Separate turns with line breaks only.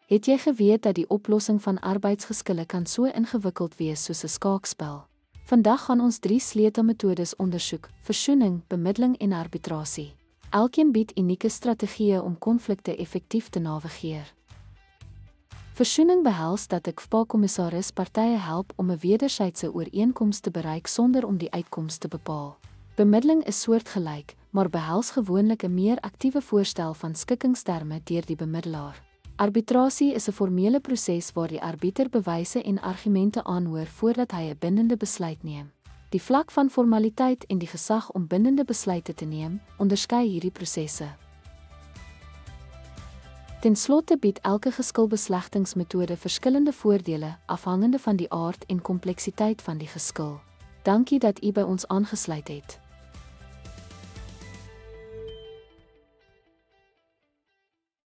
Het jy geweet dat die oplossing van arbeidsgeskille kan so ingewikkeld wees soos 'n skaakspel? Vandag gaan ons 3 sleutelmetodes ondersoek: versoening, bemiddeling en arbitrasie. Elkeen bied unieke strategieë om konflikte effektief te navigeer. Versoening behels dat 'n KVPA-kommissaris partye help om 'n wederwysige ooreenkoms te bereik sonder om die uitkoms te bepaal. Bemiddeling is soortgelyk, maar behels gewoonlik 'n meer aktiewe voorstel van skikkingsterme deur die bemiddelaar. Arbitrasie is 'n formele proses waar die arbiter bewyse en argumente aanhoor voordat hy 'n bindende besluit neem. Die vlak van formaliteit en die gesag om bindende besluite te neem, onderskei hierdie prosesse. Ten slotte bied elke geskilbeslegtingsmetode verskillende voordele, afhangende van die aard en kompleksiteit van die geskil. Dankie dat u by ons aangesluit het.